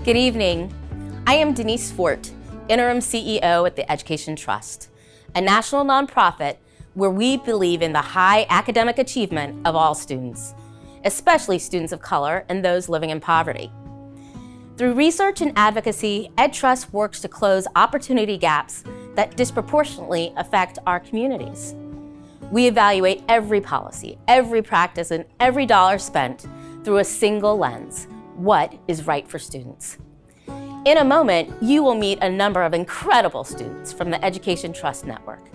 Good evening. I am Denise Fort, Interim CEO at the Education Trust, a national nonprofit where we believe in the high academic achievement of all students, especially students of color and those living in poverty. Through research and advocacy, EdTrust works to close opportunity gaps that disproportionately affect our communities. We evaluate every policy, every practice, and every dollar spent through a single lens: what is right for students? In a moment, you will meet a number of incredible students from the Education Trust Network.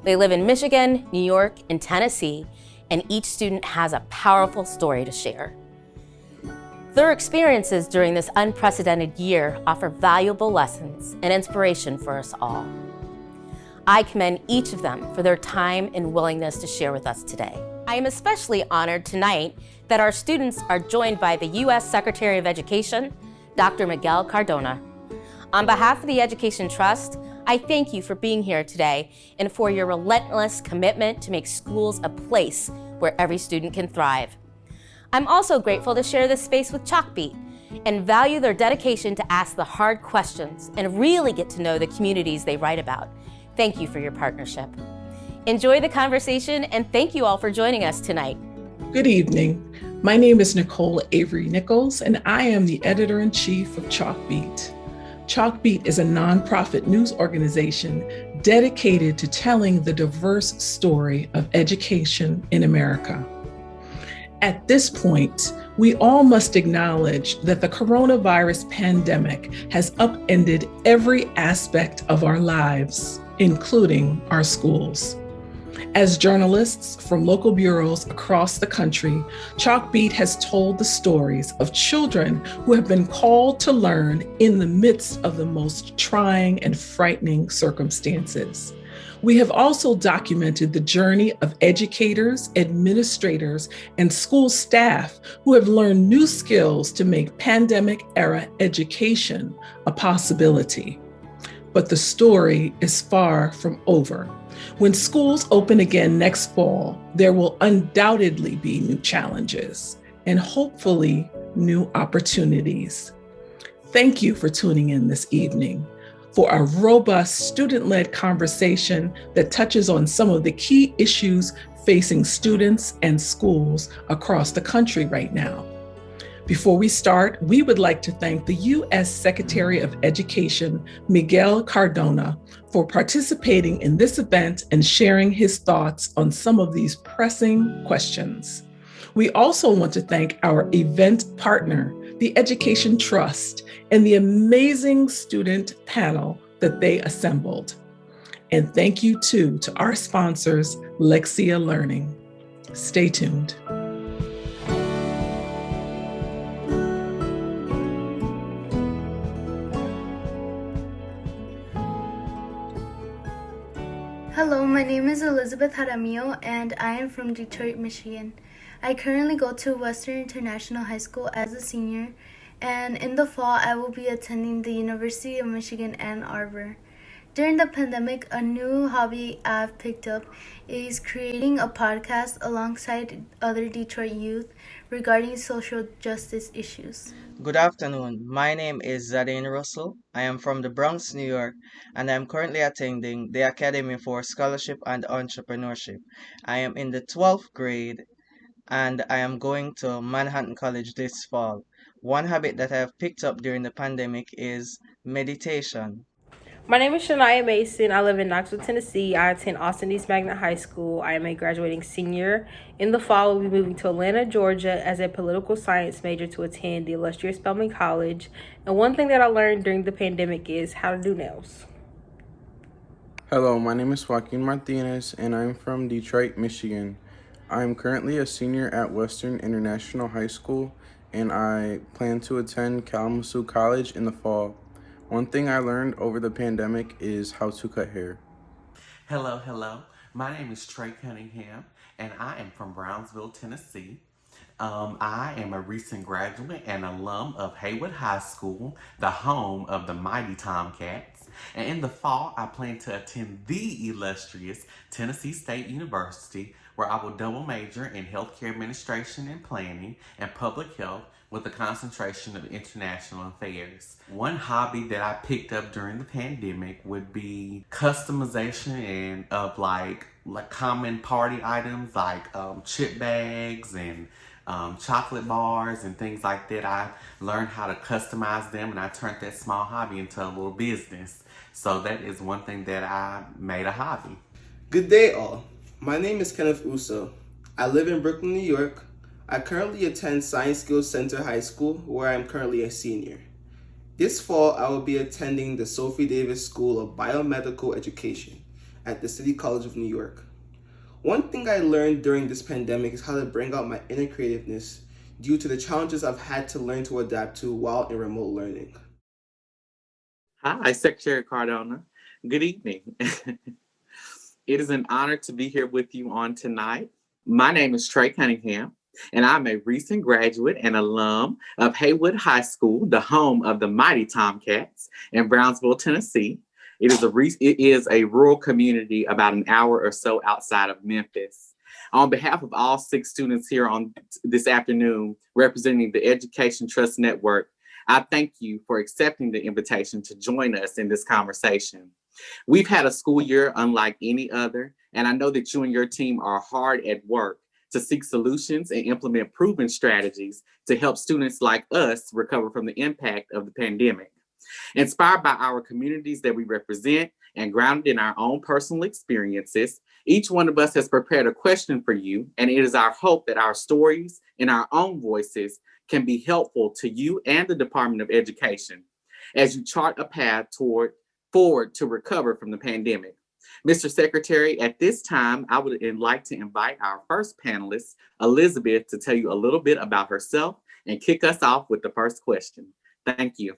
They live in Michigan, New York, and Tennessee, and each student has a powerful story to share. Their experiences during this unprecedented year offer valuable lessons and inspiration for us all. I commend each of them for their time and willingness to share with us today. I am especially honored tonight that our students are joined by the U.S. Secretary of Education, Dr. Miguel Cardona. On behalf of the Education Trust, I thank you for being here today and for your relentless commitment to make schools a place where every student can thrive. I'm also grateful to share this space with Chalkbeat and value their dedication to ask the hard questions and really get to know the communities they write about. Thank you for your partnership. Enjoy the conversation, and thank you all for joining us tonight. Good evening. My name is Nicole Avery Nichols, and I am the editor-in-chief of Chalkbeat. Chalkbeat is a nonprofit news organization dedicated to telling the diverse story of education in America. At this point, we all must acknowledge that the coronavirus pandemic has upended every aspect of our lives, including our schools. As journalists from local bureaus across the country, Chalkbeat has told the stories of children who have been called to learn in the midst of the most trying and frightening circumstances. We have also documented the journey of educators, administrators, and school staff who have learned new skills to make pandemic-era education a possibility. But the story is far from over. When schools open again next fall, there will undoubtedly be new challenges and hopefully new opportunities. Thank you for tuning in this evening for a robust student-led conversation that touches on some of the key issues facing students and schools across the country right now. Before we start, we would like to thank the U.S. Secretary of Education, Miguel Cardona, for participating in this event and sharing his thoughts on some of these pressing questions. We also want to thank our event partner, the Education Trust, and the amazing student panel that they assembled. And thank you too to our sponsors, Lexia Learning. Stay tuned. Hello, my name is Elizabeth Jaramillo, and I am from Detroit, Michigan. I currently go to Western International High School as a senior, and in the fall, I will be attending the University of Michigan, Ann Arbor. During the pandemic, a new hobby I've picked up is creating a podcast alongside other Detroit youth regarding social justice issues. Good afternoon. My name is Zadine Russell. I am from the Bronx, New York, and I am currently attending the Academy for Scholarship and Entrepreneurship. I am in the 12th grade, and I am going to Manhattan College this fall. One habit that I have picked up during the pandemic is meditation. My name is Shania Mason. I live in Knoxville, Tennessee. I attend Austin East Magnet High School. I am a graduating senior. In the fall, we'll be moving to Atlanta, Georgia as a political science major to attend the illustrious Spelman College. And one thing that I learned during the pandemic is how to do nails. Hello, my name is Joaquin Martinez, and I'm from Detroit, Michigan. I am currently a senior at Western International High School, and I plan to attend Kalamazoo College in the fall. One thing I learned over the pandemic is how to cut hair. Hello. My name is Trey Cunningham, and I am from Brownsville, Tennessee. I am a recent graduate and alum of Haywood High School, the home of the mighty Tomcats. And in the fall, I plan to attend the illustrious Tennessee State University, where I will double major in healthcare administration and planning and public health with a concentration of international affairs. One hobby that I picked up during the pandemic would be customization and of like common party items like chip bags and chocolate bars and things like that. I learned how to customize them, and I turned that small hobby into a little business. So that is one thing that I made a hobby. Good day, all. My name is Kenneth Uso. I live in Brooklyn, New York. I currently attend Science Skills Center High School, where I am currently a senior. This fall, I will be attending the Sophie Davis School of Biomedical Education at the City College of New York. One thing I learned during this pandemic is how to bring out my inner creativeness due to the challenges I've had to learn to adapt to while in remote learning. Hi, Secretary Cardona. Good evening. It is an honor to be here with you on tonight. My name is Trey Cunningham, and I'm a recent graduate and alum of Haywood High School, the home of the mighty Tomcats in Brownsville, Tennessee. It is a rural community about an hour or so outside of Memphis. On behalf of all 6 students here on this afternoon, representing the Education Trust Network, I thank you for accepting the invitation to join us in this conversation. We've had a school year unlike any other, and I know that you and your team are hard at work to seek solutions and implement proven strategies to help students like us recover from the impact of the pandemic. Inspired by our communities that we represent and grounded in our own personal experiences, each one of us has prepared a question for you, and it is our hope that our stories and our own voices can be helpful to you and the Department of Education as you chart a path forward to recover from the pandemic. Mr. Secretary, at this time, I would like to invite our first panelist, Elizabeth, to tell you a little bit about herself and kick us off with the first question. Thank you.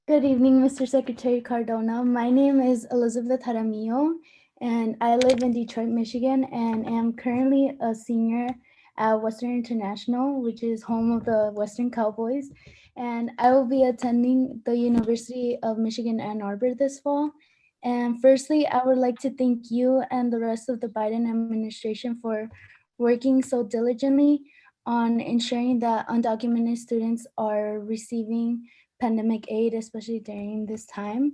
Good evening, Mr. Secretary Cardona. My name is Elizabeth Jaramillo, and I live in Detroit, Michigan, and am currently a senior at Western International, which is home of the Western Cowboys. And I will be attending the University of Michigan, Ann Arbor this fall. And firstly, I would like to thank you and the rest of the Biden administration for working so diligently on ensuring that undocumented students are receiving pandemic aid, especially during this time.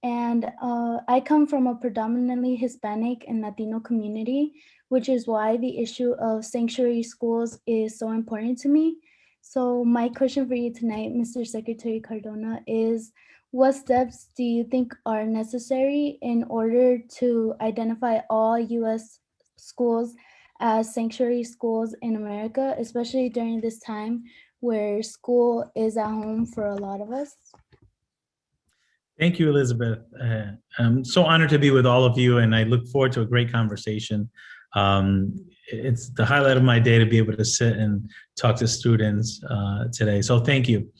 And I come from a predominantly Hispanic and Latino community, which is why the issue of sanctuary schools is so important to me. So my question for you tonight, Mr. Secretary Cardona, is what steps do you think are necessary in order to identify all U.S. schools as sanctuary schools in America, especially during this time where school is at home for a lot of us? Thank you, Elizabeth. I'm so honored to be with all of you, and I look forward to a great conversation. It's the highlight of my day to be able to sit and talk to students today. So thank you.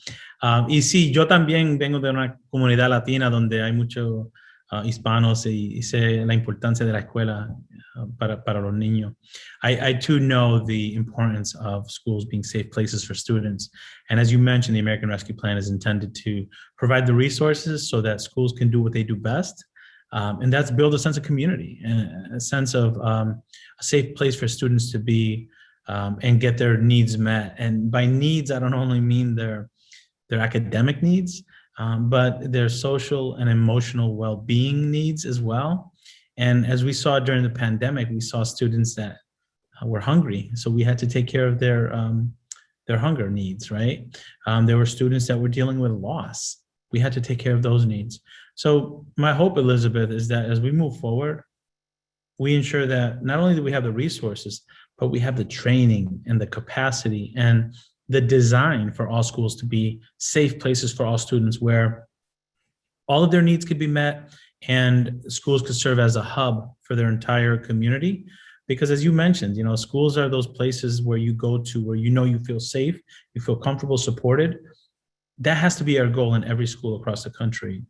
Y sí, yo también vengo de una comunidad latina donde hay muchos hispanos y sé la importancia de la escuela para los niños. I too know the importance of schools being safe places for students. And as you mentioned, the American Rescue Plan is intended to provide the resources so that schools can do what they do best. And that's build a sense of community and a sense of a safe place for students to be and get their needs met. And by needs, I don't only mean their academic needs, but their social and emotional well-being needs as well. And as we saw during the pandemic, we saw students that were hungry. So we had to take care of their hunger needs, right? There were students that were dealing with loss. We had to take care of those needs. So my hope, Elizabeth, is that as we move forward, we ensure that not only do we have the resources, but we have the training and the capacity and the design for all schools to be safe places for all students where all of their needs could be met and schools could serve as a hub for their entire community. Because as you mentioned, schools are those places where you go to, where you feel safe, you feel comfortable, supported. That has to be our goal in every school across the country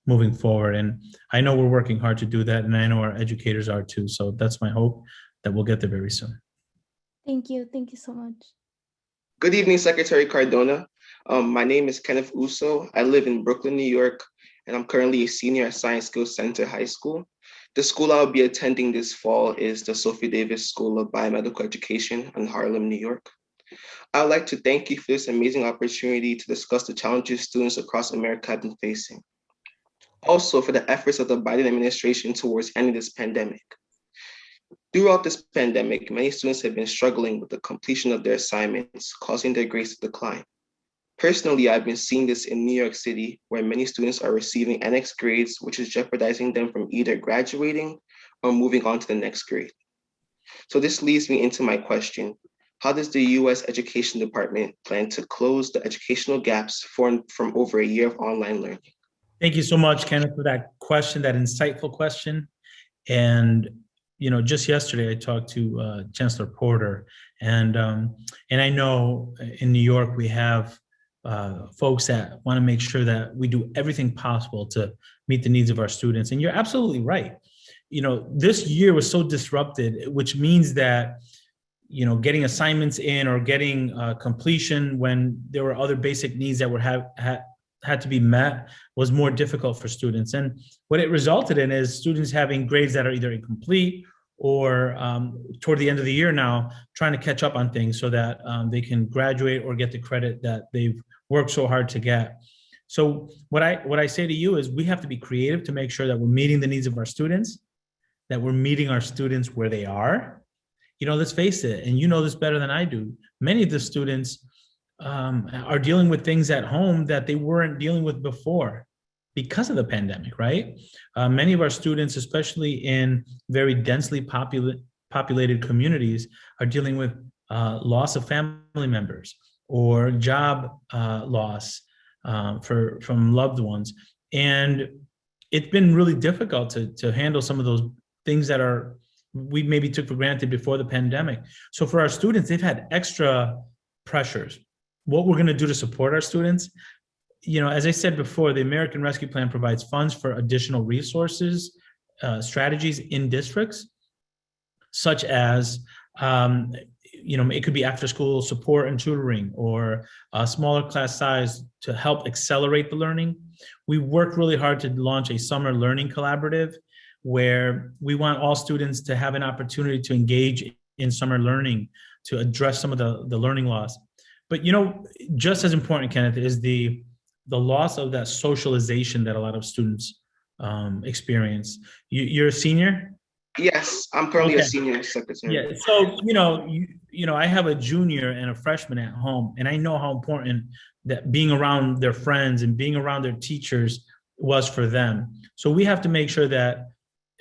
moving forward. And I know we're working hard to do that, and I know our educators are too. So that's my hope that we'll get there very soon. Thank you. Thank you so much. Good evening, Secretary Cardona. My name is Kenneth Uso. I live in Brooklyn, New York, and I'm currently a senior at Science Skills Center High School. The school I'll be attending this fall is the Sophie Davis School of Biomedical Education in Harlem, New York. I would like to thank you for this amazing opportunity to discuss the challenges students across America have been facing. Also, for the efforts of the Biden administration towards ending this pandemic. Throughout this pandemic, many students have been struggling with the completion of their assignments, causing their grades to decline. Personally, I've been seeing this in New York City, where many students are receiving NX grades, which is jeopardizing them from either graduating or moving on to the next grade. So this leads me into my question. How does the US Education Department plan to close the educational gaps from over a year of online learning? Thank you so much, Kenneth, for that question, that insightful question. And just yesterday I talked to Chancellor Porter, and I know in New York we have folks that want to make sure that we do everything possible to meet the needs of our students. And you're absolutely right. This year was so disrupted, which means that getting assignments in or getting completion when there were other basic needs that were had to be met was more difficult for students. And what it resulted in is students having grades that are either incomplete or toward the end of the year now, trying to catch up on things so that they can graduate or get the credit that they've worked so hard to get. So what I say to you is we have to be creative to make sure that we're meeting the needs of our students, that we're meeting our students where they are. Let's face it, and you know this better than I do, many of the students are dealing with things at home that they weren't dealing with before because of the pandemic, right? Many of our students, especially in very densely populated communities, are dealing with loss of family members or job loss from loved ones. And it's been really difficult to handle some of those things that we maybe took for granted before the pandemic. So for our students, they've had extra pressures. What we're going to do to support our students, as I said before, the American Rescue Plan provides funds for additional resources, strategies in districts, such as, it could be after school support and tutoring or a smaller class size to help accelerate the learning. We worked really hard to launch a summer learning collaborative where we want all students to have an opportunity to engage in summer learning to address some of the learning loss. But just as important, Kenneth, is the loss of that socialization that a lot of students experience. You're a senior? Yes, I'm currently a senior secretary. Yeah, so I have a junior and a freshman at home, and I know how important that being around their friends and being around their teachers was for them. So we have to make sure that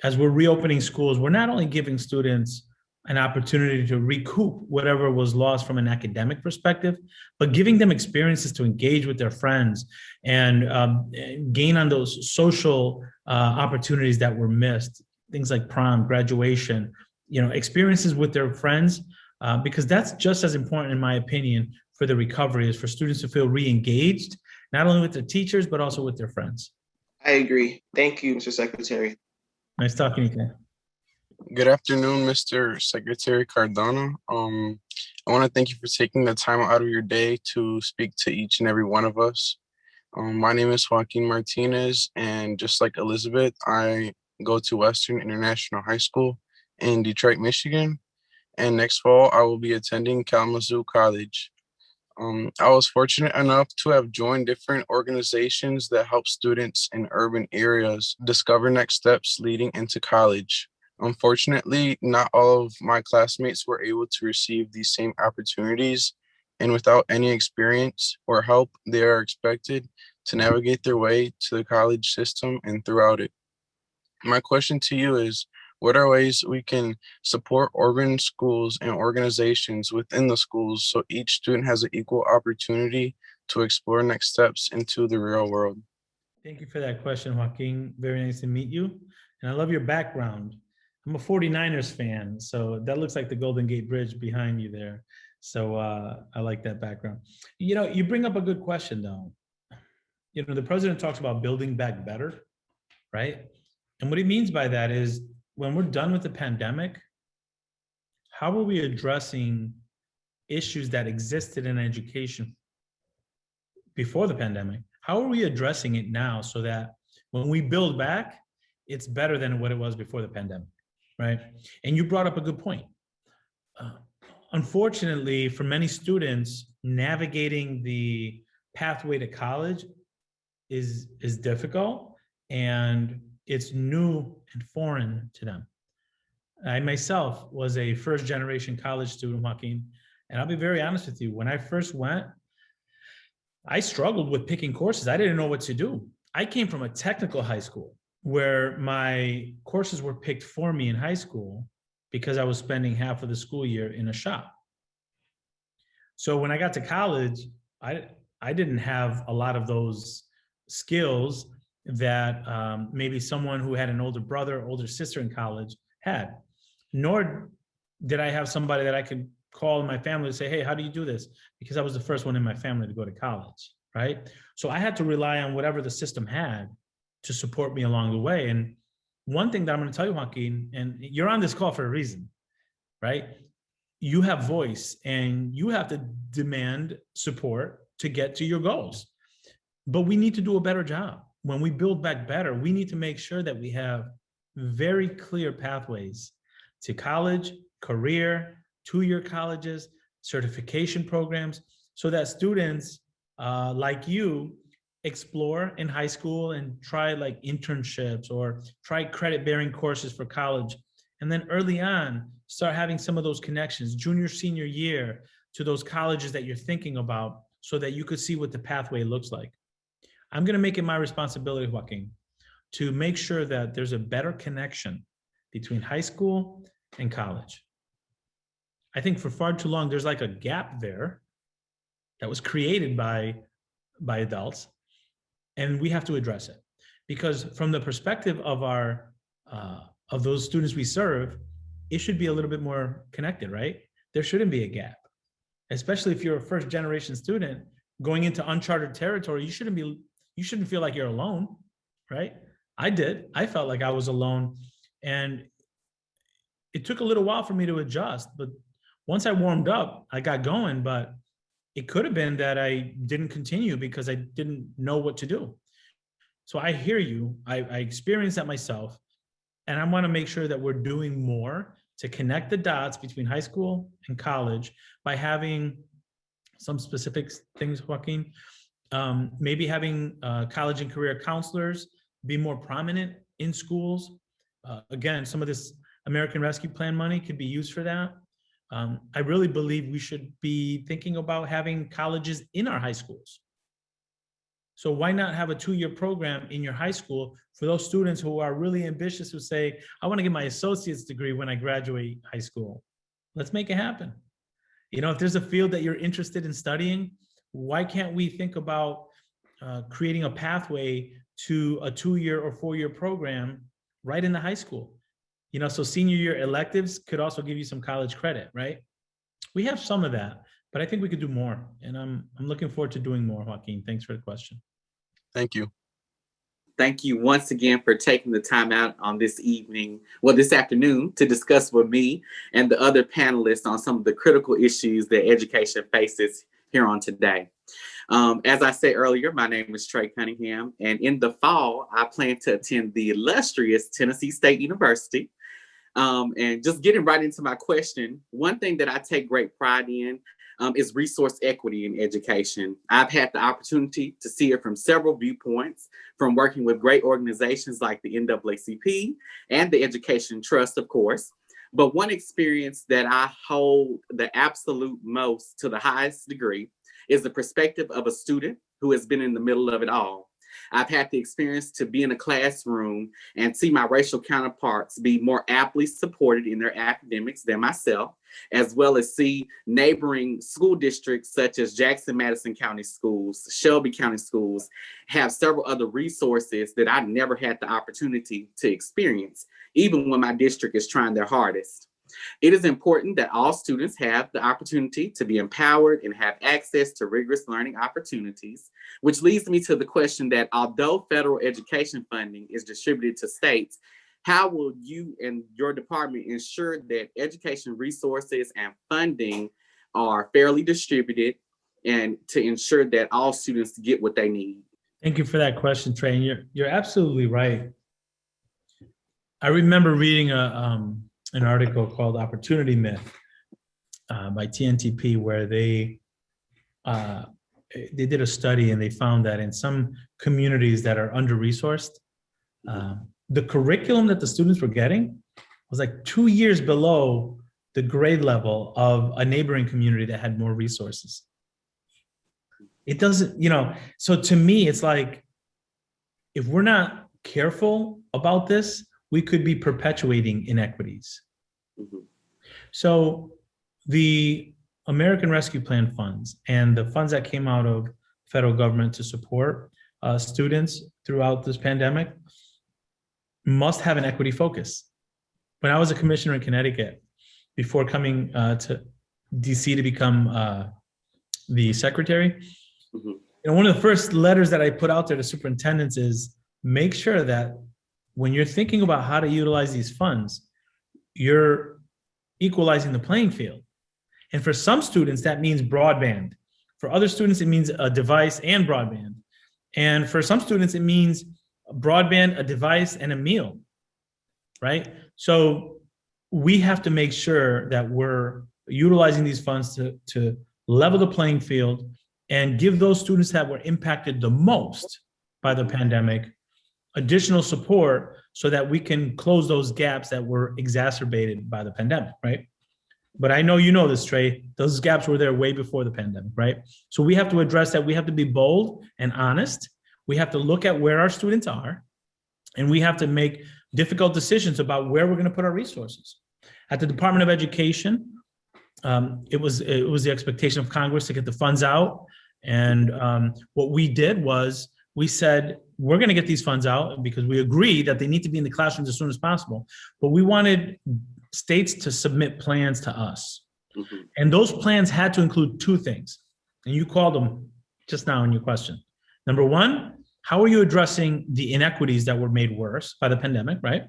as we're reopening schools, we're not only giving students an opportunity to recoup whatever was lost from an academic perspective, but giving them experiences to engage with their friends and gain on those social opportunities that were missed, things like prom, graduation, experiences with their friends, because that's just as important, in my opinion, for the recovery, is for students to feel re-engaged, not only with their teachers, but also with their friends. I agree. Thank you, Mr. Secretary. Nice talking to you, Ken. Good afternoon, Mr. Secretary Cardona. I want to thank you for taking the time out of your day to speak to each and every one of us. My name is Joaquin Martinez, and just like Elizabeth, I go to Western International High School in Detroit, Michigan. And next fall, I will be attending Kalamazoo College. I was fortunate enough to have joined different organizations that help students in urban areas discover next steps leading into college. Unfortunately, not all of my classmates were able to receive these same opportunities, and without any experience or help, they are expected to navigate their way to the college system and throughout it. My question to you is, what are ways we can support urban schools and organizations within the schools so each student has an equal opportunity to explore next steps into the real world? Thank you for that question, Joaquin. Very nice to meet you. And I love your background. I'm a 49ers fan, so that looks like the Golden Gate Bridge behind you there. So I like that background. You bring up a good question, though. The president talks about building back better, right? And what he means by that is, when we're done with the pandemic, how are we addressing issues that existed in education before the pandemic? How are we addressing it now so that when we build back, it's better than what it was before the pandemic, right? And you brought up a good point. unfortunately, for many students, navigating the pathway to college is difficult, and it's new and foreign to them. I myself was a first generation college student, Joaquin, and I'll be very honest with you. When I first went, I struggled with picking courses. I didn't know what to do. I came from a technical high school where my courses were picked for me in high school because I was spending half of the school year in a shop. So when I got to college, I didn't have a lot of those skills that maybe someone who had an older brother, older sister in college had. Nor did I have somebody that I could call in my family and say, hey, how do you do this? Because I was the first one in my family to go to college, right? So I had to rely on whatever the system had to support me along the way. And one thing that I'm going to tell you, Joaquin, and you're on this call for a reason, right? You have voice and you have to demand support to get to your goals. But we need to do a better job. When we build back better, we need to make sure that we have very clear pathways to college, career, two-year colleges, certification programs, so that students like you explore in high school and try like internships or try credit-bearing courses for college. And then early on, start having some of those connections, junior, senior year, to those colleges that you're thinking about so that you could see what the pathway looks like. I'm gonna make it my responsibility, Joaquin, to make sure that there's a better connection between high school and college. I think for far too long, there's like a gap there that was created by adults, and we have to address it. Because from the perspective of of those students we serve, it should be a little bit more connected, right? There shouldn't be a gap, especially if you're a first generation student going into uncharted territory. You shouldn't feel like you're alone, right? I did. I felt like I was alone, and it took a little while for me to adjust, but once I warmed up, I got going. But it could have been that I didn't continue because I didn't know what to do. So I hear you. I experienced that myself, and I want to make sure that we're doing more to connect the dots between high school and college by having some specific things, Joaquin. Maybe having college and career counselors be more prominent in schools. Again, some of this American Rescue Plan money could be used for that. I really believe we should be thinking about having colleges in our high schools. So why not have a 2-year program in your high school for those students who are really ambitious, who say, I want to get my associate's degree when I graduate high school. Let's make it happen. You know, if there's a field that you're interested in studying, why can't we think about creating a pathway to a 2-year or 4-year program right in the high school? You know, so senior year electives could also give you some college credit, right? We have some of that, but I think we could do more. And I'm looking forward to doing more, Joaquin. Thanks for the question. Thank you. Thank you once again for taking the time out on this this afternoon, to discuss with me and the other panelists on some of the critical issues that education faces here on today. As I said earlier, my name is Trey Cunningham, and in the fall, I plan to attend the illustrious Tennessee State University. And just getting right into my question, one thing that I take great pride in is resource equity in education. I've had the opportunity to see it from several viewpoints, from working with great organizations like the NAACP and the Education Trust, of course. But one experience that I hold the absolute most, to the highest degree, is the perspective of a student who has been in the middle of it all. I've had the experience to be in a classroom and see my racial counterparts be more aptly supported in their academics than myself, as well as see neighboring school districts such as Jackson-Madison County Schools, Shelby County Schools, have several other resources that I never had the opportunity to experience, even when my district is trying their hardest. It is important that all students have the opportunity to be empowered and have access to rigorous learning opportunities, which leads me to the question that although federal education funding is distributed to states, how will you and your department ensure that education resources and funding are fairly distributed and to ensure that all students get what they need? Thank you for that question, Trey. And you're absolutely right. I remember reading an article called Opportunity Myth by TNTP where they did a study and they found that in some communities that are under-resourced, the curriculum that the students were getting was like 2 years below the grade level of a neighboring community that had more resources. It doesn't, so to me, it's like, if we're not careful about this, we could be perpetuating inequities. So the American Rescue Plan funds and the funds that came out of federal government to support students throughout this pandemic must have an equity focus. When I was a commissioner in Connecticut, before coming to DC to become the secretary, one of the first letters that I put out there to superintendents is make sure that when you're thinking about how to utilize these funds, you're equalizing the playing field. And for some students, that means broadband. For other students, it means a device and broadband. And for some students, it means broadband, a device, and a meal, right? So we have to make sure that we're utilizing these funds to level the playing field and give those students that were impacted the most by the pandemic additional support so that we can close those gaps that were exacerbated by the pandemic, right? But I know you know this, Trey, those gaps were there way before the pandemic, right? So we have to address that. We have to be bold and honest. We have to look at where our students are, and we have to make difficult decisions about where we're going to put our resources. At the Department of Education, it was the expectation of Congress to get the funds out. And what we did was we said, we're going to get these funds out because we agree that they need to be in the classrooms as soon as possible. But we wanted states to submit plans to us. And those plans had to include two things. And you called them just now in your question. Number one, how are you addressing the inequities that were made worse by the pandemic, right?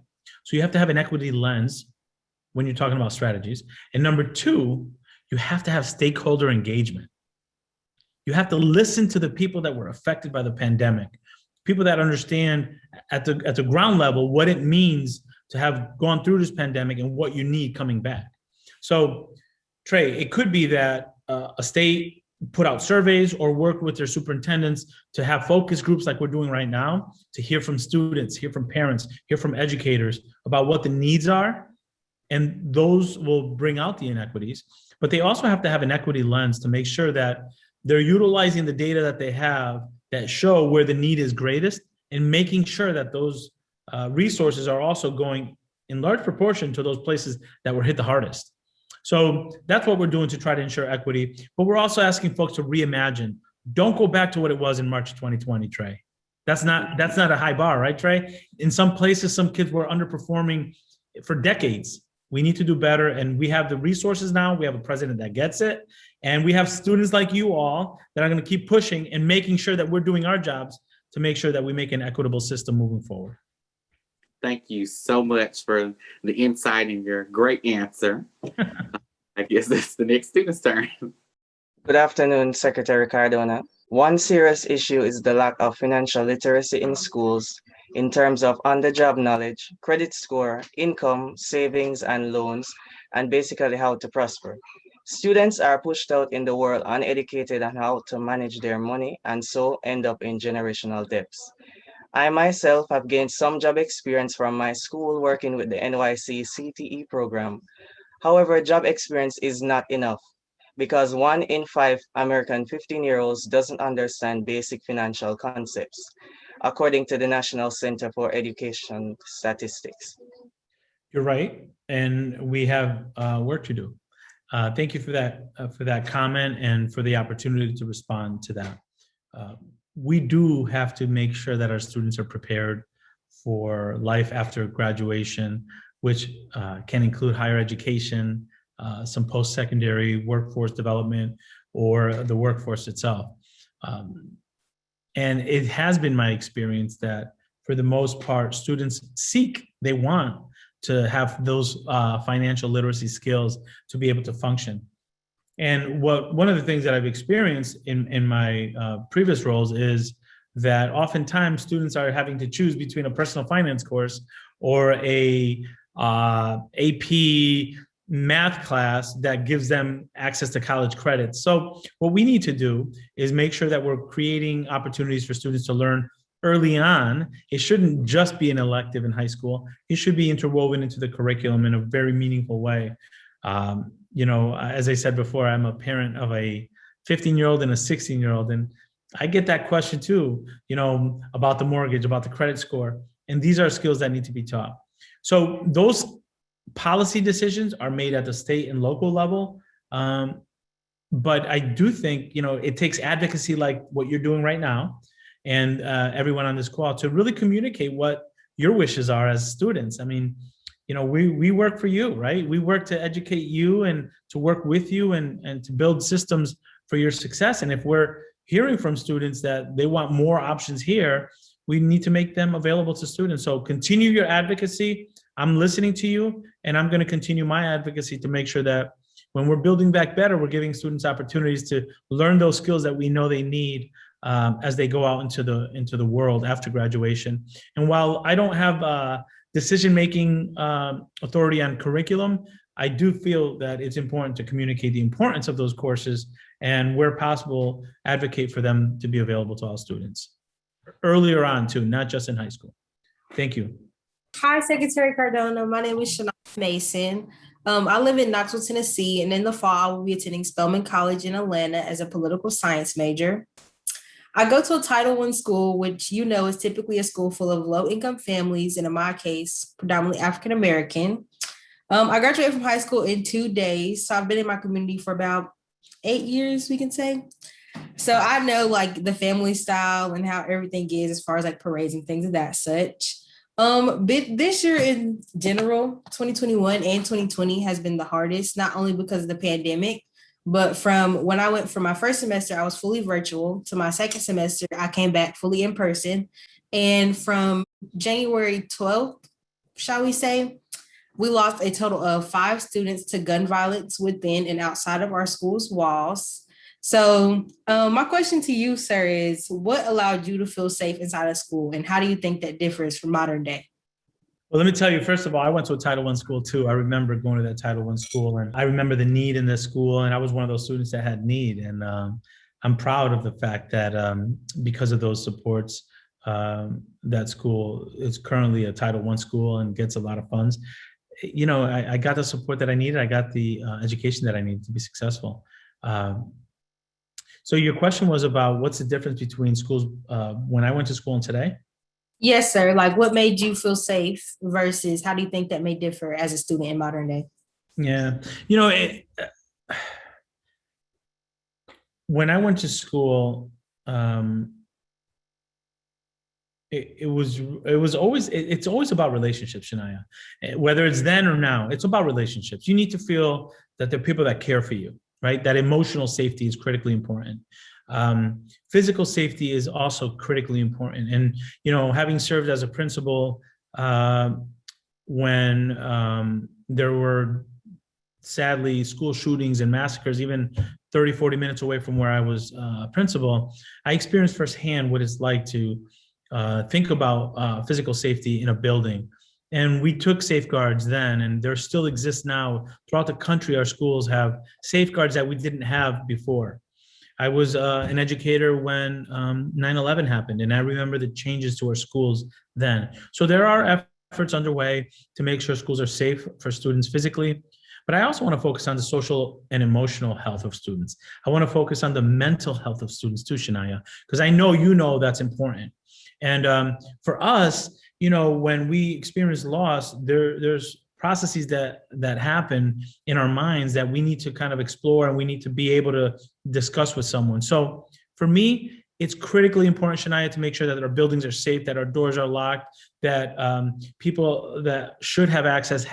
So you have to have an equity lens when you're talking about strategies. And number two, you have to have stakeholder engagement. You have to listen to the people that were affected by the pandemic, people that understand at the ground level what it means to have gone through this pandemic and what you need coming back. So, Trey, it could be that a state put out surveys or work with their superintendents to have focus groups like we're doing right now, to hear from students, hear from parents, hear from educators about what the needs are. And those will bring out the inequities. But they also have to have an equity lens to make sure that they're utilizing the data that they have that show where the need is greatest and making sure that those resources are also going in large proportion to those places that were hit the hardest. So that's what we're doing to try to ensure equity. But we're also asking folks to reimagine. Don't go back to what it was in March 2020, Trey. That's not a high bar, right, Trey? In some places, some kids were underperforming for decades. We need to do better, and we have the resources now. We have a president that gets it, and we have students like you all that are going to keep pushing and making sure that we're doing our jobs to make sure that we make an equitable system moving forward. Thank you so much for the insight and your great answer. I guess that's the next student's turn. Good afternoon, Secretary Cardona. One serious issue is the lack of financial literacy in schools in terms of on-the-job knowledge, credit score, income, savings, and loans, and basically how to prosper. Students are pushed out in the world uneducated on how to manage their money and so end up in generational debts. I myself have gained some job experience from my school working with the NYC CTE program. However, job experience is not enough because 1 in 5 American 15-year-olds doesn't understand basic financial concepts, according to the National Center for Education Statistics. You're right, and we have work to do. Thank you for that comment and for the opportunity to respond to that. We do have to make sure that our students are prepared for life after graduation, which can include higher education, some post-secondary workforce development, or the workforce itself. And it has been my experience that for the most part, students they want to have those financial literacy skills to be able to function. And one of the things that I've experienced in my previous roles is that oftentimes students are having to choose between a personal finance course or a AP math class that gives them access to college credits. So what we need to do is make sure that we're creating opportunities for students to learn early on. It shouldn't just be an elective in high school. It should be interwoven into the curriculum in a very meaningful way. As I said before, I'm a parent of a 15-year-old and a 16-year-old, and I get that question too, about the mortgage, about the credit score. And these are skills that need to be taught. So those policy decisions are made at the state and local level. But I do think, it takes advocacy like what you're doing right now and everyone on this call to really communicate what your wishes are as students. I mean, we work for you, right? We work to educate you and to work with you and to build systems for your success. And if we're hearing from students that they want more options here, we need to make them available to students. So continue your advocacy. I'm listening to you, and I'm going to continue my advocacy to make sure that when we're building back better, we're giving students opportunities to learn those skills that we know they need as they go out into the world after graduation. And while I don't have decision-making authority on curriculum, I do feel that it's important to communicate the importance of those courses and, where possible, advocate for them to be available to all students earlier on too, not just in high school. Thank you. Hi, Secretary Cardona. My name is Shania Mason. I live in Knoxville, Tennessee, and in the fall, I will be attending Spelman College in Atlanta as a political science major. I go to a Title I school, which is typically a school full of low-income families, and in my case, predominantly African-American. I graduated from high school in 2 days, so I've been in my community for about 8 years, we can say. So I know the family style and how everything is as far as parades and things of that such. But this year in general, 2021 and 2020 has been the hardest, not only because of the pandemic, but from when I went from my first semester, I was fully virtual, to my second semester, I came back fully in person. And from January 12th, shall we say, we lost a total of 5 students to gun violence within and outside of our school's walls. So my question to you, sir, is what allowed you to feel safe inside of school, and how do you think that differs from modern day? Well, let me tell you, first of all, I went to a Title I school too. I remember going to that Title I school, and I remember the need in this school, and I was one of those students that had need. And I'm proud of the fact that because of those supports, that school is currently a Title I school and gets a lot of funds. I got the support that I needed. I got the education that I needed to be successful. So your question was about what's the difference between schools when I went to school and today? Yes, sir. What made you feel safe versus how do you think that may differ as a student in modern day? Yeah. When I went to school, it's always about relationships, Shania. Whether it's then or now, it's about relationships. You need to feel that there are people that care for you, right? That emotional safety is critically important. Physical safety is also critically important. And, having served as a principal when there were sadly school shootings and massacres, even 30, 40 minutes away from where I was principal, I experienced firsthand what it's like to think about physical safety in a building. And we took safeguards then, and there still exists now. Throughout the country, our schools have safeguards that we didn't have before. I was an educator when 9/11 happened, and I remember the changes to our schools then. So there are efforts underway to make sure schools are safe for students physically, but I also want to focus on the social and emotional health of students. I want to focus on the mental health of students too, Shania, because I know that's important. And for us, when we experience loss, there's processes that happen in our minds that we need to kind of explore, and we need to be able to discuss with someone. So for me, it's critically important, Shania, to make sure that our buildings are safe, that our doors are locked, that people that should have access,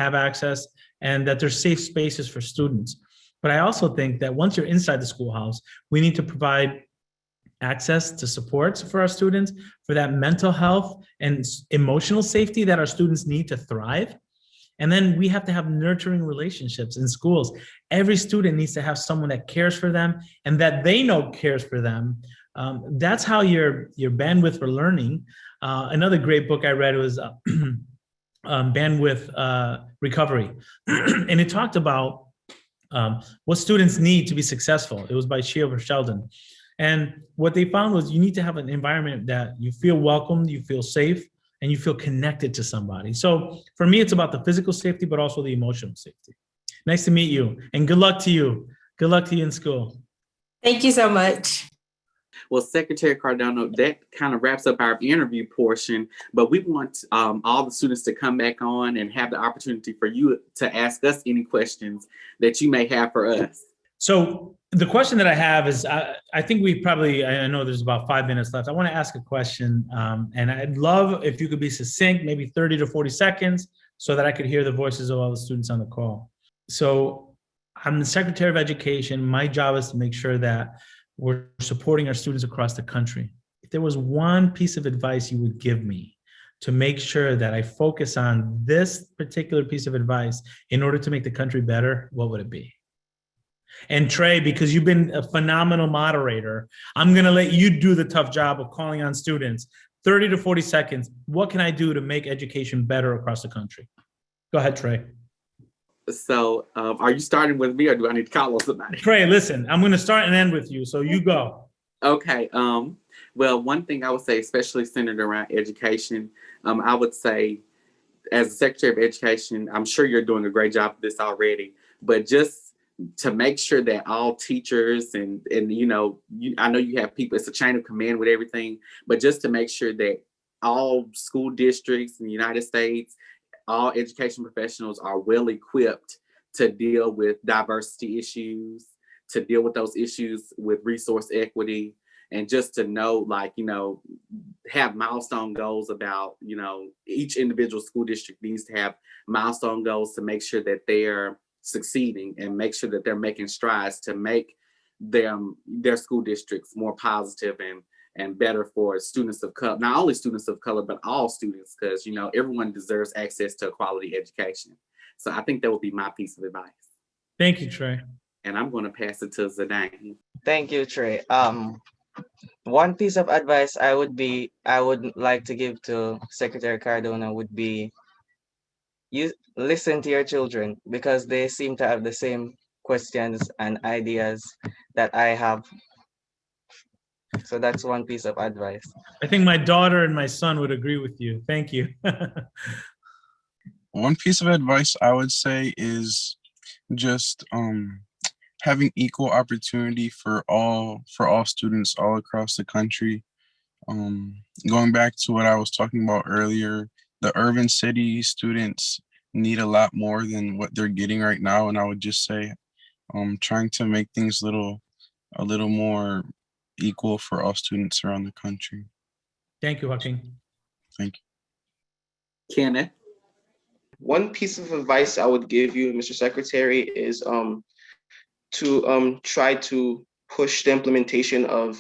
and that there's safe spaces for students. But I also think that once you're inside the schoolhouse, we need to provide access to supports for our students, for that mental health and emotional safety that our students need to thrive. And then we have to have nurturing relationships in schools. Every student needs to have someone that cares for them and that they know cares for them. That's how your bandwidth for learning. Another great book I read was bandwidth recovery. And it talked about what students need to be successful. It was by Shiva Sheldon. And what they found was you need to have an environment that you feel welcomed, you feel safe, and you feel connected to somebody. So for me, it's about the physical safety, but also the emotional safety. Nice to meet you, and good luck to you. Good luck to you in school. Thank you so much. Well, Secretary Cardano, that kind of wraps up our interview portion, but we want all the students to come back on and have the opportunity for you to ask us any questions that you may have for us. So the question that I have is, I think I know there's about 5 minutes left. I want to ask a question, and I'd love if you could be succinct, maybe 30 to 40 seconds, so that I could hear the voices of all the students on the call. So I'm the Secretary of Education. My job is to make sure that we're supporting our students across the country. If there was one piece of advice you would give me to make sure that I focus on this particular piece of advice in order to make the country better, what would it be? And Trey, because you've been a phenomenal moderator, I'm gonna let you do the tough job of calling on students. 30 to 40 seconds, what can I do to make education better across the country? Go ahead, Trey. So are you starting with me or do I need to call on somebody? Trey, listen, I'm gonna start and end with you, so you go. Okay, well, one thing I would say, especially centered around education, I would say, as the Secretary of Education, I'm sure you're doing a great job of this already, but just to make sure that all teachers and you know, I know you have people, it's a chain of command with everything, but just to make sure that all school districts in the United States, all education professionals are well equipped to deal with diversity issues, to deal with those issues with resource equity, and just to know, like, you know, have milestone goals about, you know, each individual school district needs to have milestone goals to make sure that they're succeeding and make sure that they're making strides to make their school districts more positive and better for students of color, not only students of color, but all students, because, you know, everyone deserves access to a quality education. So I think that would be my piece of advice. Thank you, Trey. And I'm going to pass it to Zidane. Thank you, Trey. One piece of advice I would like to give to Secretary Cardona would be, you listen to your children, because they seem to have the same questions and ideas that I have. So that's one piece of advice. I think my daughter and my son would agree with you. Thank you. One piece of advice I would say is just having equal opportunity for all students all across the country. Going back to what I was talking about earlier, the urban city students need a lot more than what they're getting right now, and I would just say trying to make things a little more equal for all students around the country. Thank you, Joaquin. Thank you. Kenneth? One piece of advice I would give you, Mr. Secretary, is to try to push the implementation of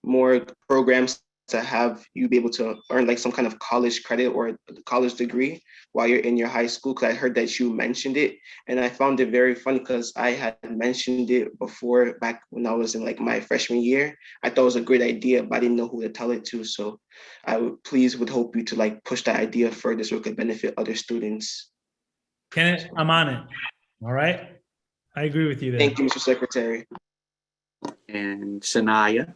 more programs to have you be able to earn like some kind of college credit or a college degree while you're in your high school, because I heard that you mentioned it. And I found it very funny because I had mentioned it before back when I was in like my freshman year. I thought it was a great idea, but I didn't know who to tell it to. So I would hope you to like push that idea further so it could benefit other students. Kenneth, I'm on it. All right. I agree with you there. Thank you, Mr. Secretary. And Shania?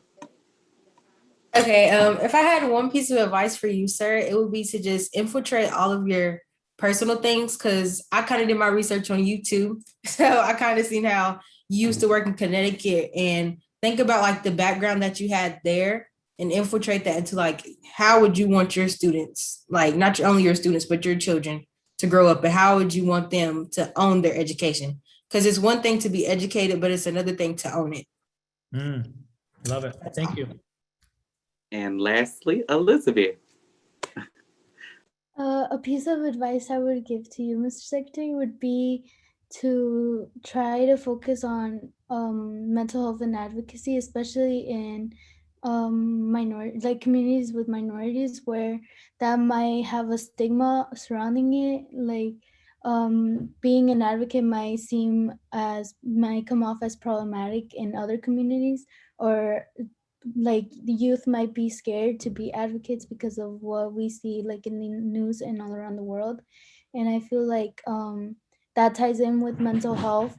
Okay, if I had one piece of advice for you, sir, it would be to just infiltrate all of your personal things, because I kind of did my research on YouTube. So I kind of seen how you used to work in Connecticut, and think about like the background that you had there and infiltrate that into like, how would you want your students, like not only your students, but your children to grow up, and how would you want them to own their education? Because it's one thing to be educated, but it's another thing to own it. Love it. Thank you. And lastly, Elizabeth. A piece of advice I would give to you, Mr. Secretary, would be to try to focus on mental health and advocacy, especially in communities with minorities, where that might have a stigma surrounding it. Like being an advocate might come off as problematic in other communities, or like the youth might be scared to be advocates because of what we see like in the news and all around the world. And I feel like that ties in with mental health,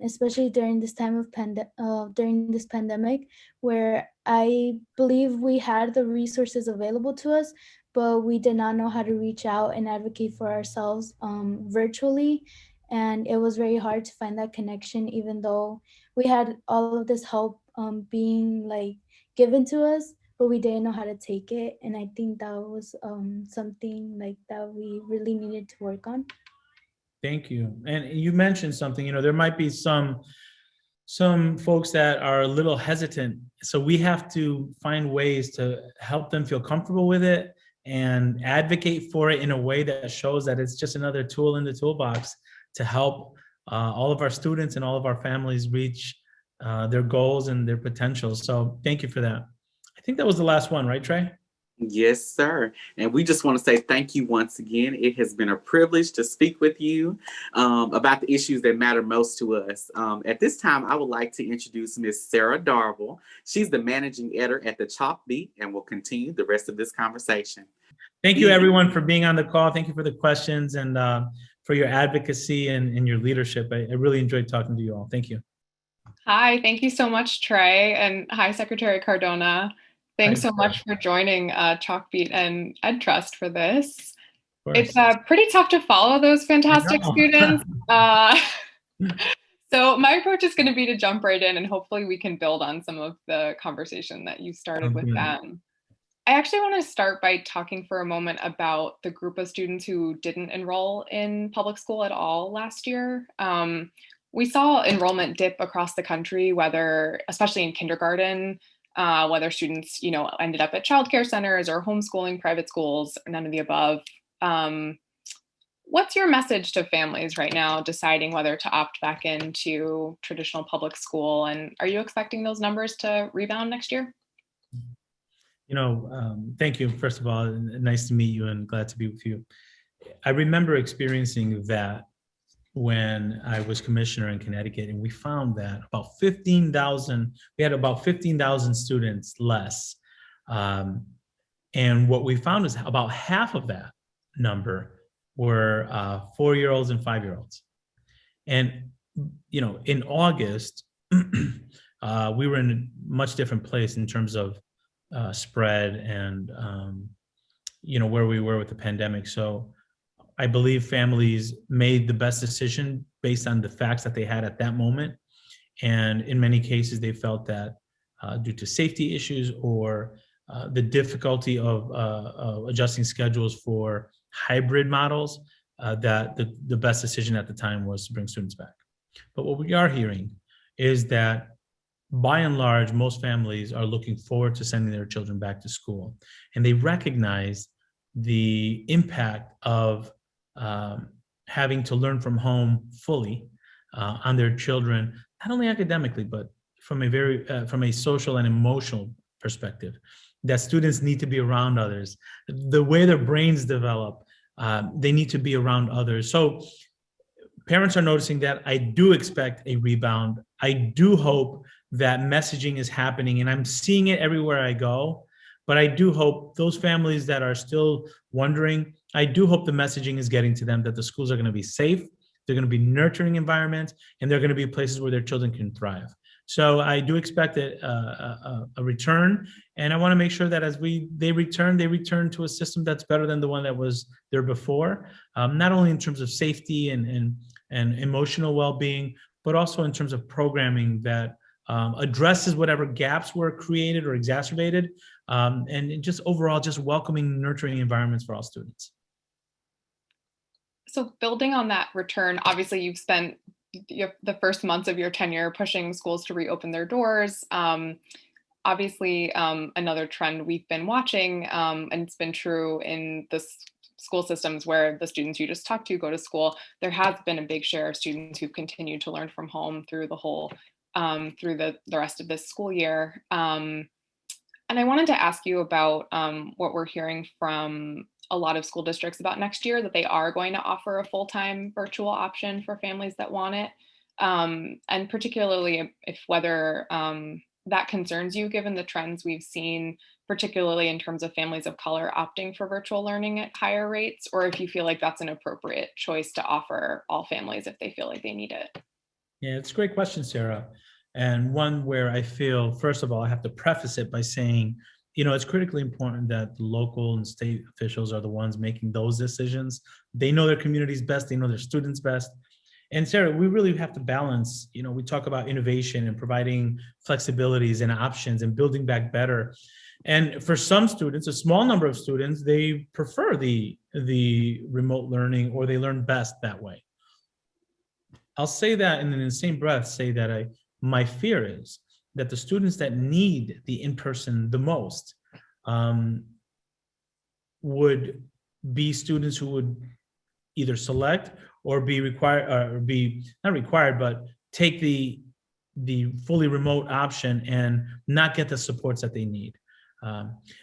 especially during this time of during this pandemic, where I believe we had the resources available to us, but we did not know how to reach out and advocate for ourselves virtually. And it was very hard to find that connection, even though we had all of this help being like given to us, but we didn't know how to take it. And I think that was something like that we really needed to work on. Thank you. And you mentioned something, you know, there might be some folks that are a little hesitant. So we have to find ways to help them feel comfortable with it and advocate for it in a way that shows that it's just another tool in the toolbox to help all of our students and all of our families reach their goals and their potential. So thank you for that. I think that was the last one, right, Trey? Yes, sir. And we just want to say thank you once again. It has been a privilege to speak with you about the issues that matter most to us. At this time, I would like to introduce Miss Sarah Darville. She's the managing editor at the Chalkbeat and will continue the rest of this conversation. Thank you, everyone, for being on the call. Thank you for the questions and for your advocacy and your leadership. I really enjoyed talking to you all. Thank you. Hi, thank you so much, Trey. And hi, Secretary Cardona. Thanks so much for joining Chalkbeat and EdTrust for this. It's pretty tough to follow those fantastic students. So my approach is going to be to jump right in, and hopefully we can build on some of the conversation that you started with them. I actually want to start by talking for a moment about the group of students who didn't enroll in public school at all last year. We saw enrollment dip across the country, especially in kindergarten, whether students, ended up at childcare centers or homeschooling private schools, or none of the above. What's your message to families right now deciding whether to opt back into traditional public school? And are you expecting those numbers to rebound next year? Thank you. First of all, nice to meet you and glad to be with you. I remember experiencing that when I was commissioner in Connecticut, and we found that we had about 15,000 students less. And what we found is about half of that number were 4-year-olds and 5-year-olds. And, in August, we were in a much different place in terms of spread and, where we were with the pandemic. So I believe families made the best decision based on the facts that they had at that moment. And in many cases, they felt that due to safety issues or the difficulty of adjusting schedules for hybrid models, that the best decision at the time was to bring students back. But what we are hearing is that by and large, most families are looking forward to sending their children back to school. And they recognize the impact of having to learn from home fully on their children, not only academically, but from a social and emotional perspective, that students need to be around others. The way their brains develop, they need to be around others. So parents are noticing that. I do expect a rebound. I do hope that messaging is happening, and I'm seeing it everywhere I go. But I do hope those families that are still wondering, I do hope the messaging is getting to them that the schools are going to be safe, they're going to be nurturing environments, and they're going to be places where their children can thrive. So I do expect a return, and I want to make sure that as they return to a system that's better than the one that was there before, not only in terms of safety and emotional well-being, but also in terms of programming that addresses whatever gaps were created or exacerbated, and just overall just welcoming, nurturing environments for all students. So building on that return, obviously you've spent the first months of your tenure pushing schools to reopen their doors. Obviously, another trend we've been watching, and it's been true in the school systems where the students you just talked to go to school, there has been a big share of students who've continued to learn from home through the whole, through the rest of this school year. And I wanted to ask you about what we're hearing from a lot of school districts about next year, that they are going to offer a full-time virtual option for families that want it. And particularly if whether that concerns you given the trends we've seen, particularly in terms of families of color opting for virtual learning at higher rates, or if you feel like that's an appropriate choice to offer all families if they feel like they need it. Yeah, it's a great question, Sarah. And one where I feel, first of all, I have to preface it by saying, it's critically important that the local and state officials are the ones making those decisions. They know their communities best, they know their students best. And Sarah, we really have to balance, we talk about innovation and providing flexibilities and options and building back better. And for some students, a small number of students, they prefer the remote learning, or they learn best that way. I'll say that, and then in the same breath say that my fear is that the students that need the in-person the most would be students who would either select or be required, or be not required, but take the fully remote option and not get the supports that they need.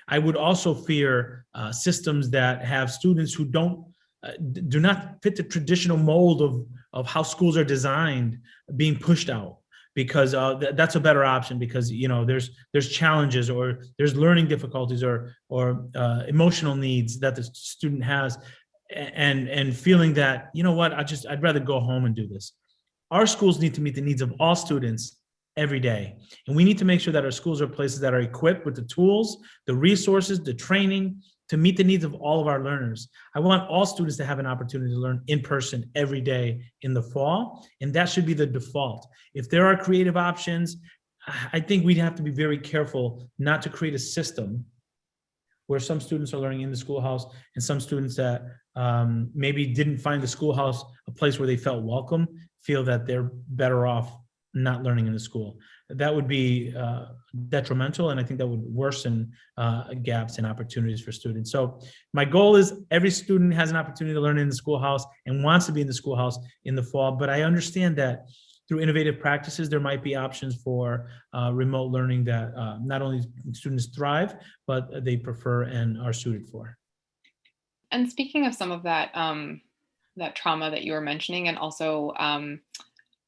I would also fear systems that have students who do not fit the traditional mold of how schools are designed being pushed out, because that's a better option, because there's challenges, or there's learning difficulties, or emotional needs that the student has, and feeling that, I'd rather go home and do this. Our schools need to meet the needs of all students every day, and we need to make sure that our schools are places that are equipped with the tools, the resources, the training to meet the needs of all of our learners. I want all students to have an opportunity to learn in person every day in the fall, and that should be the default. If there are creative options, I think we'd have to be very careful not to create a system where some students are learning in the schoolhouse and some students that maybe didn't find the schoolhouse a place where they felt welcome, feel that they're better off not learning in the school. That would be detrimental, and I think that would worsen gaps and opportunities for students. So my goal is every student has an opportunity to learn in the schoolhouse and wants to be in the schoolhouse in the fall, but I understand that through innovative practices, there might be options for remote learning that not only students thrive, but they prefer and are suited for. And speaking of some of that, that trauma that you were mentioning, and also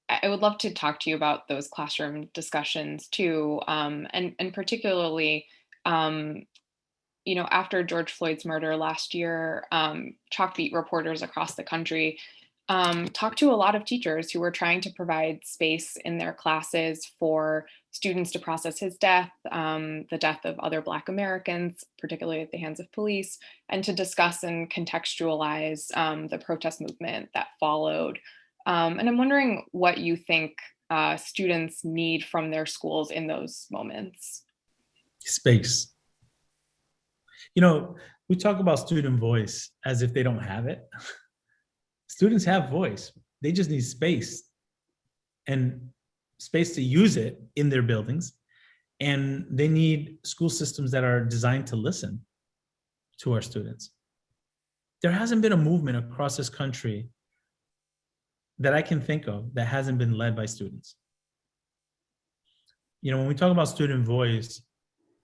I would love to talk to you about those classroom discussions too, and particularly, after George Floyd's murder last year, Chalkbeat reporters across the country talked to a lot of teachers who were trying to provide space in their classes for students to process his death, the death of other Black Americans, particularly at the hands of police, and to discuss and contextualize the protest movement that followed. And I'm wondering what you think students need from their schools in those moments. Space. We talk about student voice as if they don't have it. Students have voice. They just need space, and space to use it in their buildings. And they need school systems that are designed to listen to our students. There hasn't been a movement across this country that I can think of that hasn't been led by students. When we talk about student voice,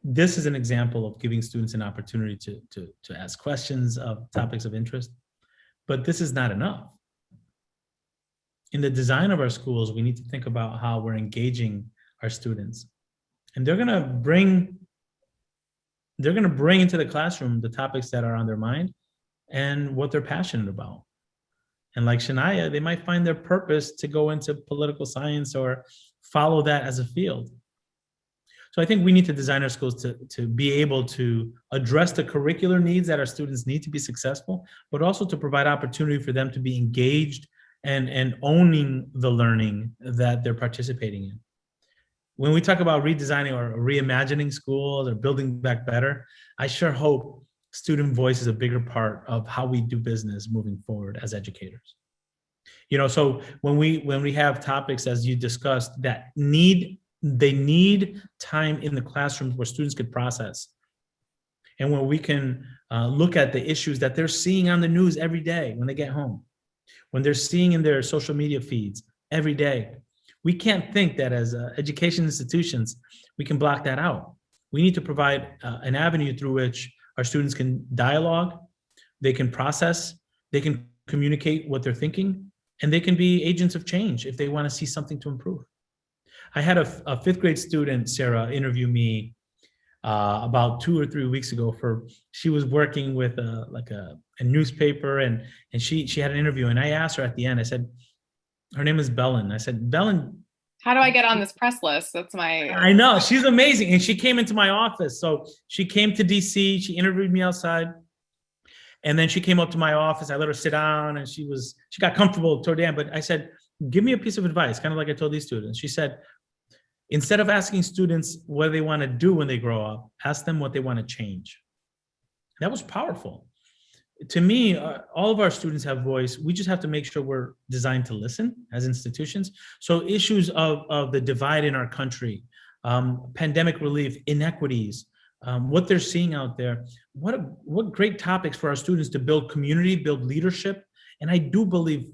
this is an example of giving students an opportunity to ask questions of topics of interest, but this is not enough. In the design of our schools, we need to think about how we're engaging our students. And they're gonna bring into the classroom the topics that are on their mind and what they're passionate about. And like Shania, they might find their purpose to go into political science or follow that as a field. So I think we need to design our schools to be able to address the curricular needs that our students need to be successful, but also to provide opportunity for them to be engaged and owning the learning that they're participating in. When we talk about redesigning or reimagining schools or building back better, I sure hope student voice is a bigger part of how we do business moving forward as educators. So when we have topics, as you discussed, that they need time in the classrooms where students could process, and where we can look at the issues that they're seeing on the news every day when they get home, when they're seeing in their social media feeds every day. We can't think that as education institutions, we can block that out. We need to provide an avenue through which our students can dialogue, they can process, they can communicate what they're thinking, and they can be agents of change if they want to see something to improve. I had a fifth grade student, Sarah, interview me about 2 or 3 weeks ago. She was working with a newspaper, and she had an interview, and I asked her at the end. I said, her name is Belen. I said, Belen, how do I get on this press list? That's I know, she's amazing. And she came into my office. So she came to DC, she interviewed me outside. And then she came up to my office. I let her sit down, and she got comfortable toward the end. But I said, give me a piece of advice, kind of like I told these students. She said, instead of asking students what they want to do when they grow up, ask them what they want to change. That was powerful. To me, all of our students have voice. We just have to make sure we're designed to listen as institutions. So issues of the divide in our country, pandemic relief, inequities, what they're seeing out there, what great topics for our students to build community, build leadership. And I believe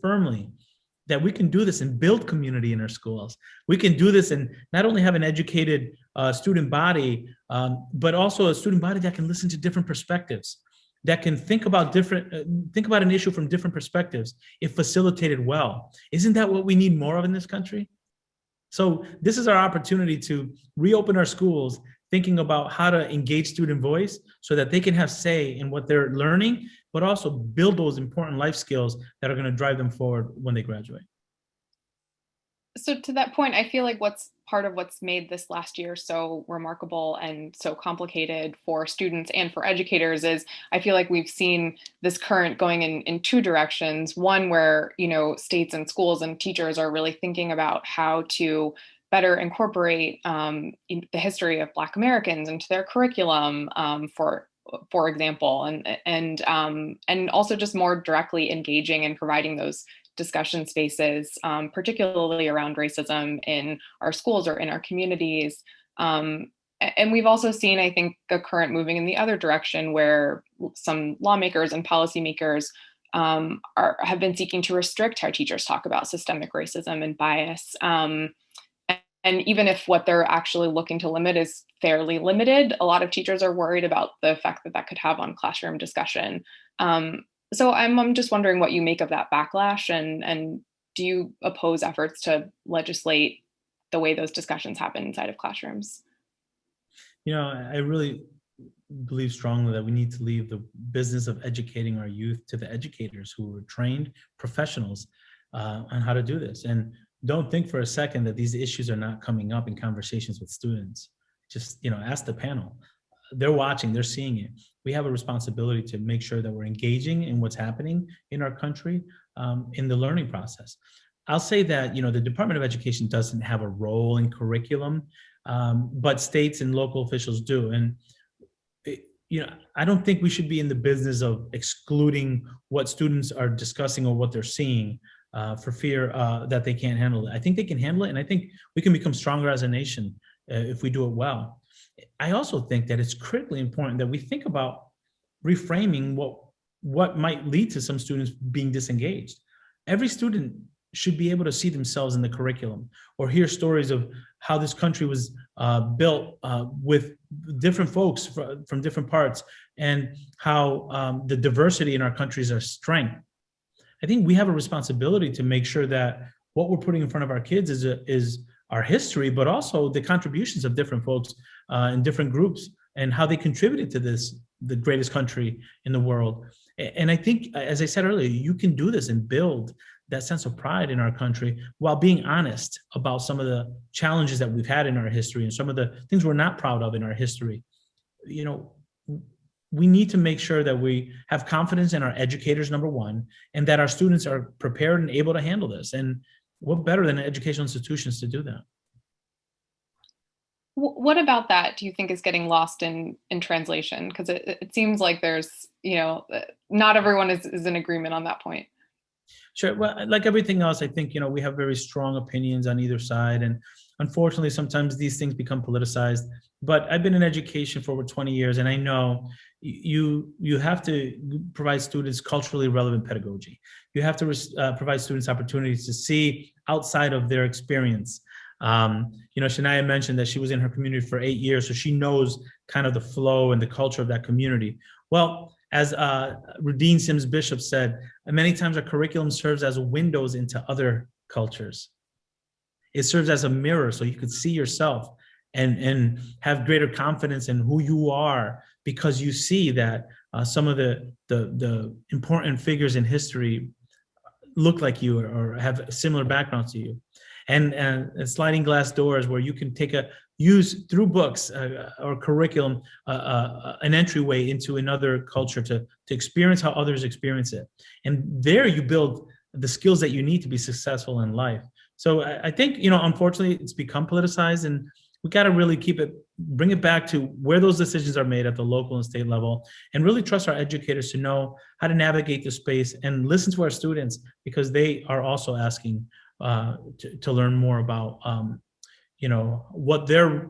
firmly that we can do this and build community in our schools. We can do this and not only have an educated student body, but also a student body that can listen to different perspectives, that can think about an issue from different perspectives if facilitated well. Isn't that what we need more of in this country? So this is our opportunity to reopen our schools, thinking about how to engage student voice so that they can have say in what they're learning, but also build those important life skills that are going to drive them forward when they graduate. So to that point, I feel like part of what's made this last year so remarkable and so complicated for students and for educators is I feel like we've seen this current going in two directions. One where, states and schools and teachers are really thinking about how to better incorporate the history of Black Americans into their curriculum, for example, and also just more directly engaging and providing those discussion spaces, particularly around racism in our schools or in our communities. And we've also seen, I think, the current moving in the other direction where some lawmakers and policymakers have been seeking to restrict how teachers talk about systemic racism and bias. And even if what they're actually looking to limit is fairly limited, a lot of teachers are worried about the effect that could have on classroom discussion. So I'm just wondering what you make of that backlash, and do you oppose efforts to legislate the way those discussions happen inside of classrooms? I really believe strongly that we need to leave the business of educating our youth to the educators who are trained professionals on how to do this. And don't think for a second that these issues are not coming up in conversations with students. Just, ask the panel. They're watching, they're seeing it. We have a responsibility to make sure that we're engaging in what's happening in our country in the learning process. I'll say that, the Department of Education doesn't have a role in curriculum, but states and local officials do. And, I don't think we should be in the business of excluding what students are discussing or what they're seeing for fear that they can't handle it. I think they can handle it, and I think we can become stronger as a nation if we do it well. I also think that it's critically important that we think about reframing what might lead to some students being disengaged. Every student should be able to see themselves in the curriculum or hear stories of how this country was built with different folks from different parts, and how the diversity in our country is our strength. I think we have a responsibility to make sure that what we're putting in front of our kids is our history, but also the contributions of different folks in different groups and how they contributed to the greatest country in the world. And I think, as I said earlier, you can do this and build that sense of pride in our country while being honest about some of the challenges that we've had in our history and some of the things we're not proud of in our history. We need to make sure that we have confidence in our educators, number one, and that our students are prepared and able to handle this. And what better than educational institutions to do that? What about that do you think is getting lost in translation? Because it seems like there's, not everyone is in agreement on that point. Sure. Well, like everything else, I think, we have very strong opinions on either side. And unfortunately, sometimes these things become politicized. But I've been in education for over 20 years, and I know you have to provide students culturally relevant pedagogy. You have to provide students opportunities to see outside of their experience. Shania mentioned that she was in her community for 8 years, so she knows kind of the flow and the culture of that community. Well, as Rudine Sims Bishop said, many times our curriculum serves as windows into other cultures. It serves as a mirror so you could see yourself and have greater confidence in who you are, because you see that some of the important figures in history look like you or have similar backgrounds to you. And sliding glass doors where you can use through books or curriculum an entryway into another culture to experience how others experience it. And there you build the skills that you need to be successful in life. So I think, unfortunately, it's become politicized, and we got to really bring it back to where those decisions are made at the local and state level, and really trust our educators to know how to navigate the space and listen to our students, because they are also asking to learn more about, what their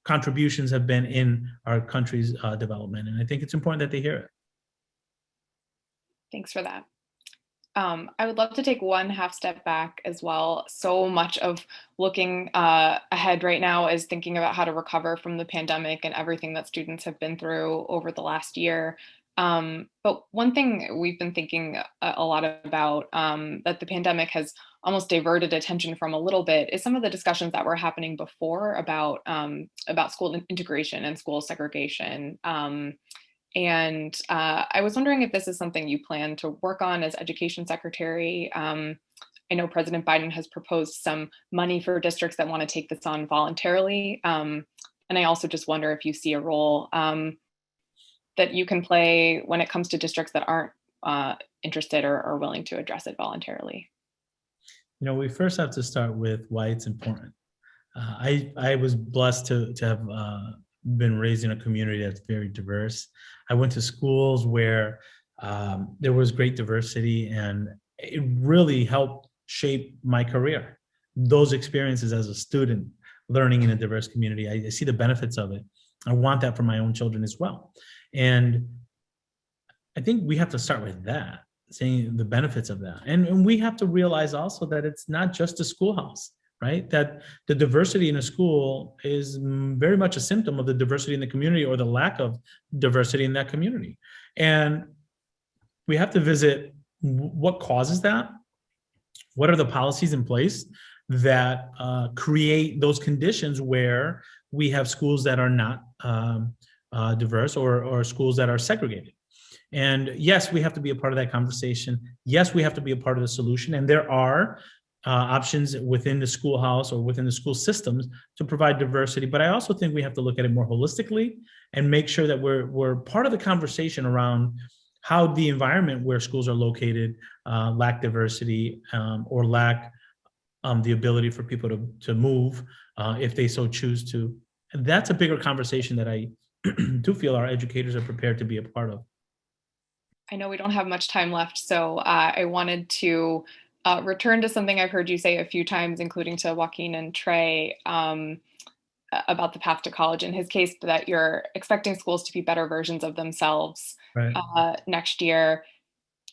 contributions have been in our country's development. And I think it's important that they hear it. Thanks for that. I would love to take one half step back as well. So much of looking ahead right now is thinking about how to recover from the pandemic and everything that students have been through over the last year. But one thing we've been thinking a lot about that the pandemic has almost diverted attention from a little bit is some of the discussions that were happening before about school integration and school segregation. And I was wondering if this is something you plan to work on as education secretary. I know President Biden has proposed some money for districts that want to take this on voluntarily. And I also just wonder if you see a role that you can play when it comes to districts that aren't interested or willing to address it voluntarily. We first have to start with why it's important. I was blessed to have been raised in a community that's very diverse. I went to schools where there was great diversity, and it really helped shape my career. Those experiences as a student, learning in a diverse community, I see the benefits of it. I want that for my own children as well. And I think we have to start with that, saying the benefits of that. And we have to realize also that it's not just a schoolhouse, right? That the diversity in a school is very much a symptom of the diversity in the community or the lack of diversity in that community. And we have to visit what causes that. What are the policies in place that create those conditions where we have schools that are not diverse or schools that are segregated? And yes, we have to be a part of that conversation. Yes, we have to be a part of the solution. And there are options within the schoolhouse or within the school systems to provide diversity. But I also think we have to look at it more holistically and make sure that we're part of the conversation around how the environment where schools are located lack diversity or lack the ability for people to move if they so choose to. And that's a bigger conversation that I do feel our educators are prepared to be a part of. I know we don't have much time left, so I wanted to return to something I've heard you say a few times, including to Joaquin and Trey, about the path to college. In his case, that you're expecting schools to be better versions of themselves next year.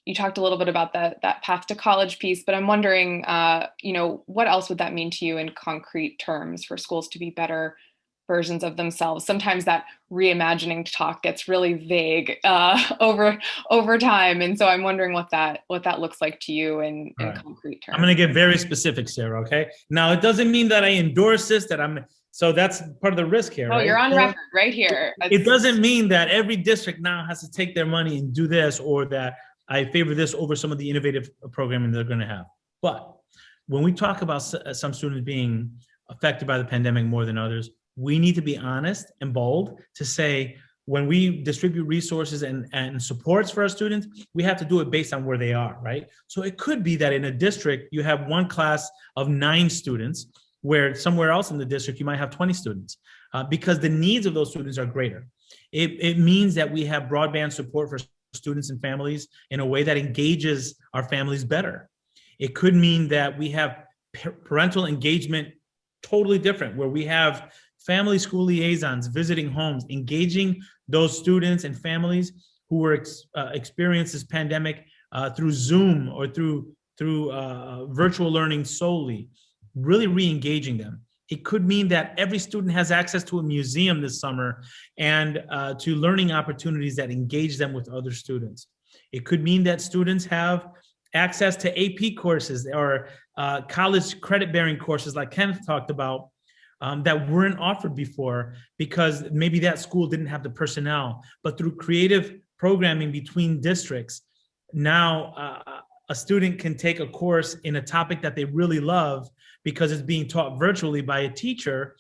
You talked a little bit about that path to college piece, but I'm wondering, what else would that mean to you in concrete terms for schools to be better versions of themselves? Sometimes that reimagining talk gets really vague over time, and so I'm wondering what that looks like to you in concrete terms. I'm going to get very specific, Sarah. Okay. Now, it doesn't mean that I endorse this. So that's part of the risk here. Oh, right? You're on record right here. It doesn't mean that every district now has to take their money and do this, or that I favor this over some of the innovative programming they're going to have. But when we talk about some students being affected by the pandemic more than others, we need to be honest and bold to say, when we distribute resources and supports for our students, we have to do it based on where they are, right? So it could be that in a district, you have one class of 9 students, where somewhere else in the district, you might have 20 students because the needs of those students are greater. It means that we have broadband support for students and families in a way that engages our families better. It could mean that we have parental engagement totally different, where we have family school liaisons visiting homes, engaging those students and families who were experienced this pandemic through Zoom or through virtual learning solely, really re-engaging them. It could mean that every student has access to a museum this summer and to learning opportunities that engage them with other students. It could mean that students have access to AP courses or college credit-bearing courses like Kenneth talked about that weren't offered before because maybe that school didn't have the personnel. But through creative programming between districts, now a student can take a course in a topic that they really love because it's being taught virtually by a teacher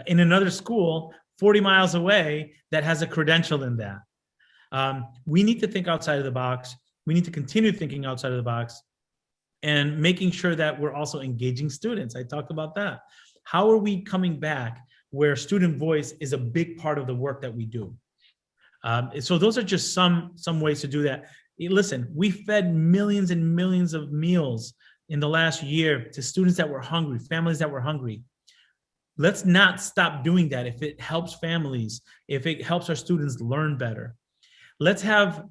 in another school 40 miles away that has a credential in that. We need to think outside of the box. We need to continue thinking outside of the box and making sure that we're also engaging students. I talked about that. How are we coming back where student voice is a big part of the work that we do? So those are just some ways to do that. Listen, we fed millions and millions of meals in the last year to students that were hungry, families that were hungry. Let's not stop doing that if it helps families, if it helps our students learn better. Let's have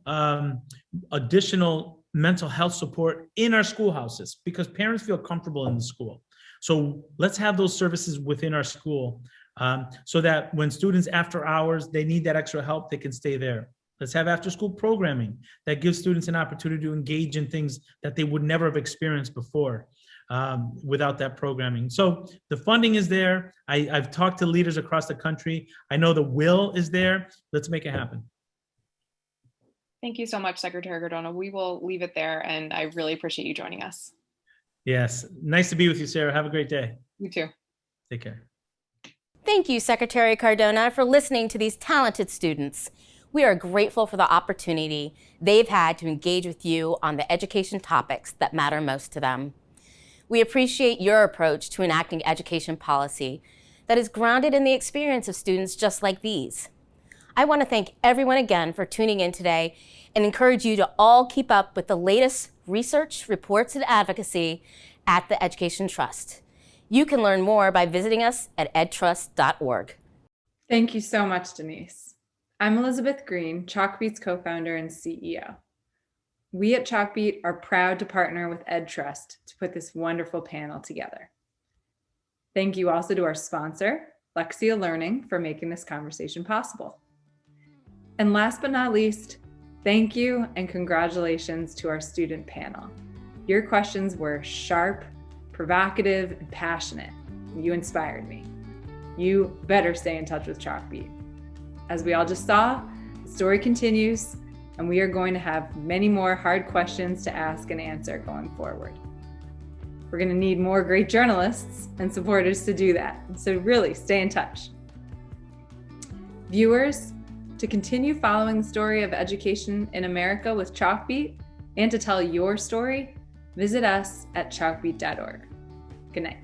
additional mental health support in our schoolhouses because parents feel comfortable in the school. So let's have those services within our school so that when students after hours, they need that extra help, they can stay there. Let's have after school programming that gives students an opportunity to engage in things that they would never have experienced before without that programming. So the funding is there. I've talked to leaders across the country. I know the will is there. Let's make it happen. Thank you so much, Secretary Cardona. We will leave it there, and I really appreciate you joining us. Yes, nice to be with you, Sarah. Have a great day. You too. Take care. Thank you, Secretary Cardona, for listening to these talented students. We are grateful for the opportunity they've had to engage with you on the education topics that matter most to them. We appreciate your approach to enacting education policy that is grounded in the experience of students just like these. I want to thank everyone again for tuning in today and encourage you to all keep up with the latest research, reports, and advocacy at the Education Trust. You can learn more by visiting us at edtrust.org. Thank you so much, Denise. I'm Elizabeth Green, Chalkbeat's co-founder and CEO. We at Chalkbeat are proud to partner with EdTrust to put this wonderful panel together. Thank you also to our sponsor, Lexia Learning, for making this conversation possible. And last but not least, thank you and congratulations to our student panel. Your questions were sharp, provocative, and passionate. You inspired me. You better stay in touch with Chalkbeat. As we all just saw, the story continues, and we are going to have many more hard questions to ask and answer going forward. We're going to need more great journalists and supporters to do that. So really stay in touch. Viewers, to continue following the story of education in America with Chalkbeat and to tell your story, visit us at chalkbeat.org. Good night.